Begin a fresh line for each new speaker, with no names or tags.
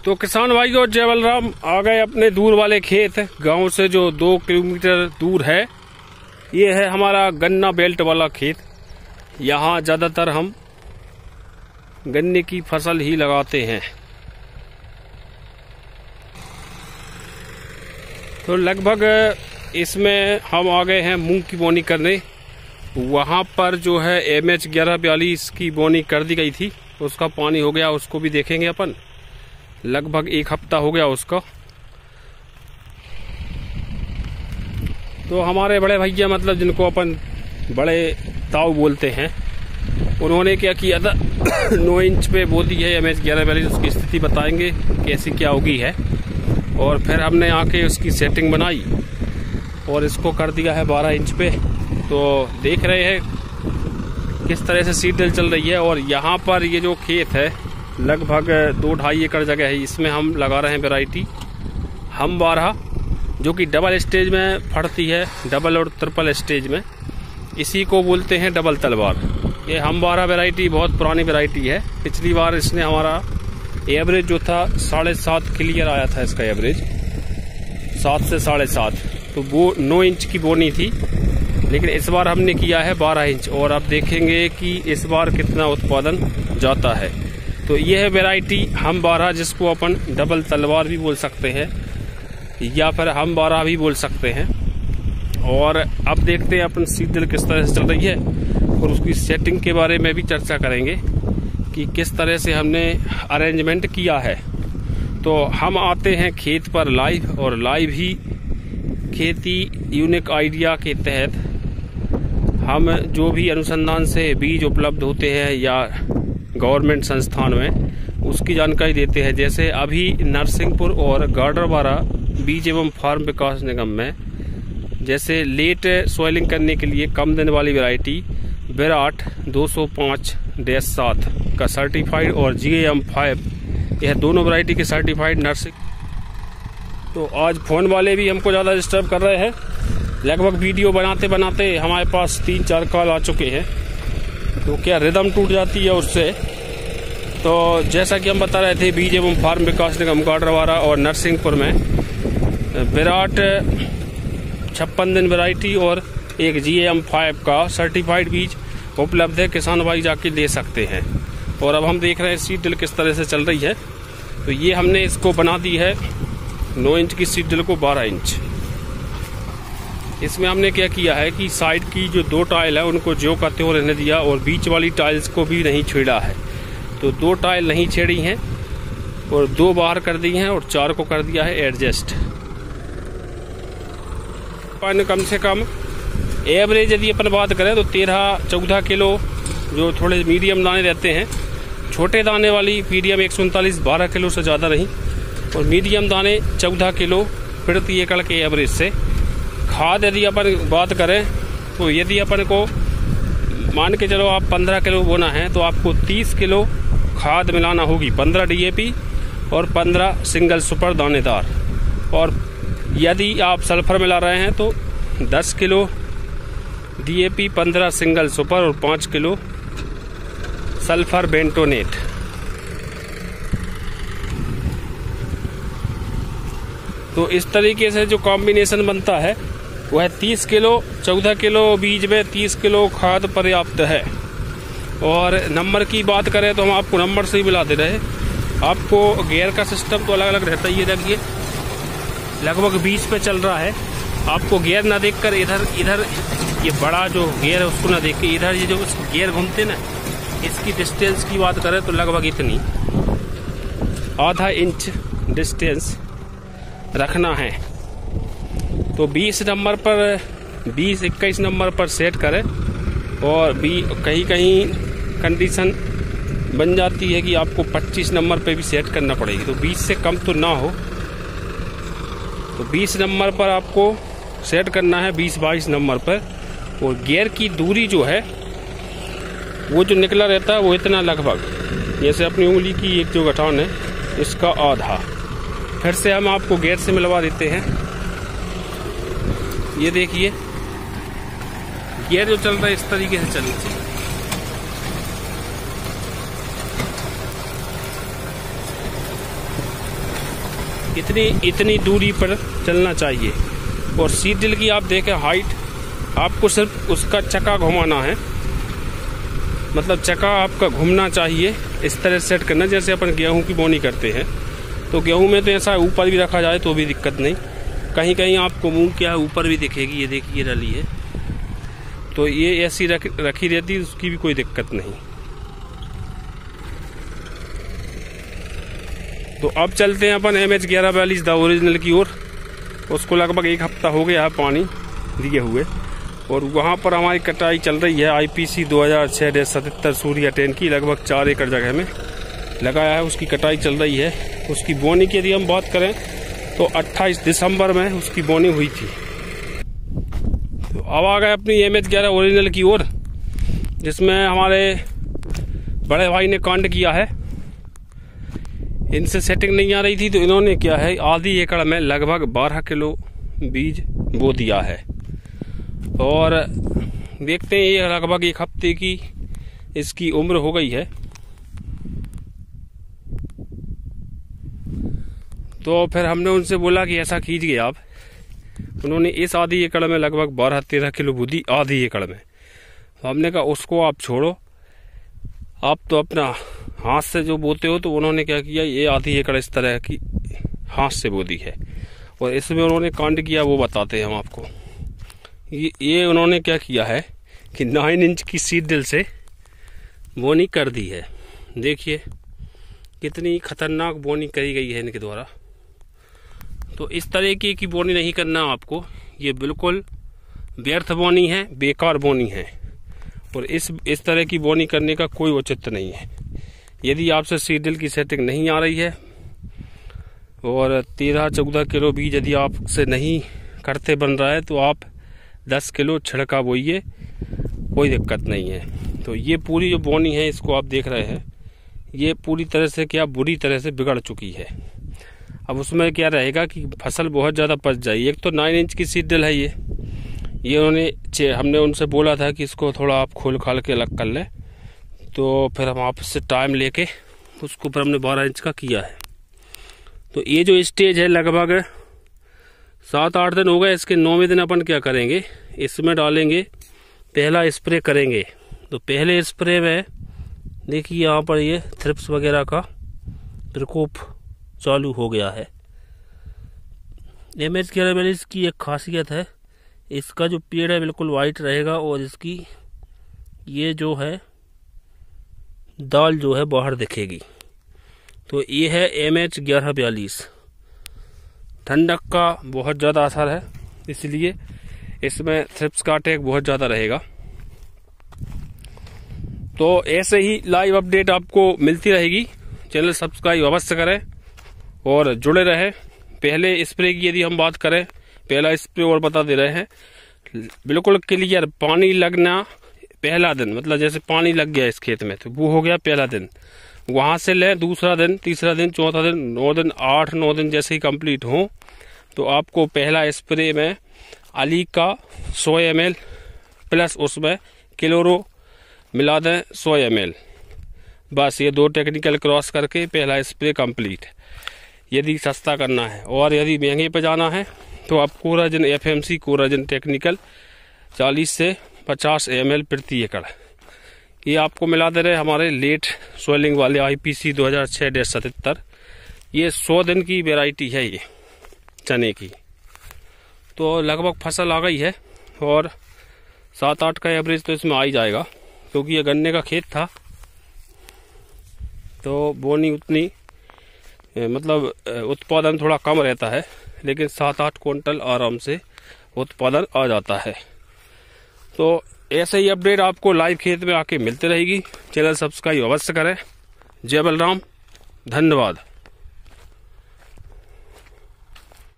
तो किसान भाई और जय बलराम आ गए अपने दूर वाले खेत गांव से जो 2 किलोमीटर दूर है। ये है हमारा गन्ना बेल्ट वाला खेत। यहाँ ज्यादातर हम गन्ने की फसल ही लगाते हैं। तो लगभग इसमें हम आ गए हैं मूंग की बोनी करने। वहाँ पर जो है MH 1142 की बोनी कर दी गई थी, उसका पानी हो गया, उसको भी देखेंगे अपन। लगभग 1 हफ्ता हो गया उसका। तो हमारे बड़े भैया, मतलब जिनको अपन बड़े ताऊ बोलते हैं, उन्होंने क्या किया था 9 इंच पे बो दी है MH 1142। उसकी स्थिति बताएंगे कैसी क्या होगी है। और फिर हमने आके उसकी सेटिंग बनाई और इसको कर दिया है 12 इंच पे। तो देख रहे हैं किस तरह से सीड ड्रिल चल रही है। और यहाँ पर ये जो खेत है लगभग 2-2.5 एकड़ जगह है। इसमें हम लगा रहे हैं वैरायटी हम 12, जो कि डबल स्टेज में फटती है, डबल और ट्रिपल स्टेज में। इसी को बोलते हैं डबल तलवार। ये हम 12 वैरायटी बहुत पुरानी वैरायटी है। पिछली बार इसने हमारा एवरेज जो था 7.5 क्लियर आया था। इसका एवरेज 7 से 7.5, तो वो 9 इंच की बोनी थी। लेकिन इस बार हमने किया है 12 इंच। और अब देखेंगे कि इस बार कितना उत्पादन जाता है। तो यह है वैरायटी हम 12, जिसको अपन डबल तलवार भी बोल सकते हैं या फिर हम 12 भी बोल सकते हैं। और अब देखते हैं अपन सीड ड्रिल किस तरह से चल रही है और उसकी सेटिंग के बारे में भी चर्चा करेंगे कि किस तरह से हमने अरेंजमेंट किया है। तो हम आते हैं खेत पर लाइव, और लाइव ही खेती यूनिक आइडिया के तहत हम जो भी अनुसंधान से बीज उपलब्ध होते हैं या गवर्नमेंट संस्थान में, उसकी जानकारी देते हैं। जैसे अभी नरसिंहपुर और गाडरवारा बीज एवं फार्म विकास निगम में जैसे लेट सोइलिंग करने के लिए कम दिन वाली वैरायटी विराट 205-7 का सर्टिफाइड और GAM 5, यह दोनों वैरायटी के सर्टिफाइड नर्सिंग। तो आज फोन वाले भी हमको ज़्यादा डिस्टर्ब कर रहे हैं। लगभग वीडियो बनाते बनाते हमारे पास 3-4 कॉल आ चुके हैं। तो क्या रिदम टूट जाती है उससे। तो जैसा कि हम बता रहे थे, बीज एवं फार्म विकास निगम गाडरवारा और नरसिंहपुर में विराट 56 दिन वैरायटी और एक GAM 5 का सर्टिफाइड बीज उपलब्ध है। किसान भाई जाके ले सकते हैं। और अब हम देख रहे हैं सीड ड्रिल किस तरह से चल रही है। तो ये हमने इसको बना दी है 9 इंच की सीड ड्रिल को 12 इंच। इसमें हमने क्या किया है कि साइड की जो 2 टाइल है उनको ज्यों का त्यों रहने दिया और बीच वाली टाइल्स को भी नहीं छेड़ा है। तो 2 टाइल नहीं छेड़ी हैं और 2 बाहर कर दी हैं और 4 को कर दिया है एडजस्ट। कम से कम एवरेज यदि अपन बात करें तो 13-14 किलो जो थोड़े मीडियम दाने रहते हैं। छोटे दाने वाली मीडियम 139 12 किलो से ज़्यादा नहीं, और मीडियम दाने 14 किलो प्रति एकड़ के एवरेज से। खाद यदि अपन बात करें तो यदि अपन को मान के चलो आप 15 किलो बोना है तो आपको 30 किलो खाद मिलाना होगी। 15 DAP और 15 सिंगल सुपर दानेदार। और यदि आप सल्फर मिला रहे हैं तो 10 किलो DAP, 15 सिंगल सुपर और 5 किलो सल्फर बेंटोनेट। तो इस तरीके से जो कॉम्बिनेशन बनता है वह 30 किलो 14 किलो बीज में 30 किलो खाद पर्याप्त है। और नंबर की बात करें तो हम आपको नंबर से ही मिला दे रहे हैं। आपको गियर का सिस्टम तो अलग अलग रहता ही है। देखिए लगभग 20 पे चल रहा है। आपको गियर ना देखकर इधर ये बड़ा जो गियर है उसको ना देख के इधर ये जो गियर घूमते ना, इसकी डिस्टेंस की बात करें तो लगभग इतनी ½ इंच डिस्टेंस रखना है। तो 20 नंबर पर 20-21 नंबर पर सेट करें। और भी कहीं कहीं कंडीशन बन जाती है कि आपको 25 नंबर पे भी सेट करना पड़ेगी। तो 20 से कम तो ना हो। तो 20 नंबर पर आपको सेट करना है, 20-22 नंबर पर। और गियर की दूरी जो है वो जो निकला रहता है वो इतना लगभग, जैसे अपनी उंगली की एक जो गठान है इसका आधा। फिर से हम आपको गियर से मिलवा देते हैं। ये देखिए गियर जो चल रहा है इस तरीके से चलना चाहिए। इतनी दूरी पर चलना चाहिए। और सीड ड्रिल की आप देखें हाइट, आपको सिर्फ उसका चक्का घुमाना है, मतलब चक्का आपका घूमना चाहिए। इस तरह सेट करना जैसे अपन गेहूं की बोनी करते हैं। तो गेहूं में तो ऐसा ऊपर भी रखा जाए तो भी दिक्कत नहीं, कहीं कहीं आपको मूंग क्या है ऊपर भी दिखेगी। ये देखिए रली है, तो ये ऐसी रखी रहती, उसकी भी कोई दिक्कत नहीं। तो अब चलते हैं अपन MH1142 द ओरिजिनल की ओर। उसको लगभग 1 हफ्ता हो गया है पानी दिए हुए, और वहाँ पर हमारी कटाई चल रही है IPC 2006-77 सूर्या 10 की। लगभग 4 एकड़ जगह में लगाया है, उसकी कटाई चल रही है। उसकी बोनी की यदि हम बात करें तो 28 दिसंबर में उसकी बोनी हुई थी। तो अब आ गए अपनी MH11 ओरिजिनल की ओर, जिसमें हमारे बड़े भाई ने कांड किया है। इनसे सेटिंग नहीं आ रही थी तो इन्होंने क्या है आधी एकड़ में लगभग 12 किलो बीज बो दिया है। और देखते हैं ये लगभग 1 हफ्ते की इसकी उम्र हो गई है। तो फिर हमने उनसे बोला कि ऐसा कीजिए आप। उन्होंने इस आधी एकड़ में लगभग 12-13 किलो बो दी, आधी एकड़ में। तो हमने कहा उसको आप छोड़ो, आप तो अपना हाथ से जो बोते हो। तो उन्होंने क्या किया, ये आधी एकड़ इस तरह की हाथ से बो दी है। और इसमें उन्होंने कांड किया वो बताते हैं हम आपको। ये उन्होंने क्या किया है कि 9 इंच की सीड ड्रिल से बोनी कर दी है। देखिए कितनी खतरनाक बोनी करी गई है इनके द्वारा। तो इस तरह की बोनी नहीं करना आपको, ये बिल्कुल व्यर्थ बोनी है, बेकार बोनी है। और इस तरह की बोनी करने का कोई औचित्य नहीं है। यदि आपसे सीड ड्रिल की सेटिंग नहीं आ रही है और 13-14 किलो बीज यदि आपसे नहीं करते बन रहा है तो आप 10 किलो छिड़का बोइए, कोई दिक्कत नहीं है। तो ये पूरी जो बोनी है इसको आप देख रहे हैं, ये पूरी तरह से क्या बुरी तरह से बिगड़ चुकी है। अब उसमें क्या रहेगा कि फसल बहुत ज़्यादा पच जाएगी। एक तो 9 इंच की सीड ड्रिल है ये हमने उनसे बोला था कि इसको थोड़ा आप खोल खाल के अलग कर लें। तो फिर हम आपसे टाइम लेके उसको फिर हमने 12 इंच का किया है। तो ये जो स्टेज है लगभग 7-8 दिन हो गए। इसके 9वें दिन अपन क्या करेंगे, इसमें डालेंगे, पहला स्प्रे करेंगे। तो पहले स्प्रे में देखिए यहाँ पर ये थ्रिप्स वगैरह का प्रकोप चालू हो गया है। MH1142 की एक खासियत है, इसका जो पेड़ है बिल्कुल वाइट रहेगा और इसकी ये जो है दाल जो है बाहर दिखेगी। तो ये है MH1142। ठंडक का बहुत ज़्यादा असर है, इसलिए इसमें थ्रिप्स का अटैक बहुत ज़्यादा रहेगा। तो ऐसे ही लाइव अपडेट आपको मिलती रहेगी। चैनल सब्सक्राइब अवश्य करें और जुड़े रहें। पहले स्प्रे की यदि हम बात करें, पहला स्प्रे और बता दे रहे हैं, बिल्कुल क्लियर पानी लगना पहला दिन, मतलब जैसे पानी लग गया इस खेत में तो वो हो गया पहला दिन। वहां से ले दूसरा दिन, तीसरा दिन, चौथा दिन, 9 दिन, 8-9 दिन जैसे ही कंप्लीट हो तो आपको पहला स्प्रे में अली का 100 ml प्लस उसमें क्लोरो मिला दें 100 ml। बस ये 2 टेक्निकल क्रॉस करके पहला स्प्रे कंप्लीट। यदि सस्ता करना है और यदि महंगे पे जाना है तो आप कोराजिन FMC कोराजिन टेक्निकल 40 से 50 ml प्रति एकड़ ये आपको मिला दे रहे हमारे लेट सोइलिंग वाले IPC 2006-77। ये 100 दिन की वैरायटी है ये चने की। तो लगभग फसल आ गई है और 7-8 का एवरेज तो इसमें आ ही जाएगा, क्योंकि ये गन्ने का खेत था तो बोनी उतनी मतलब उत्पादन थोड़ा कम रहता है, लेकिन 7-8 क्विंटल आराम से उत्पादन आ जाता है। तो ऐसे ही अपडेट आपको लाइव खेत में आके मिलती रहेगी। चैनल सब्सक्राइब अवश्य करें। जय बलराम, धन्यवाद।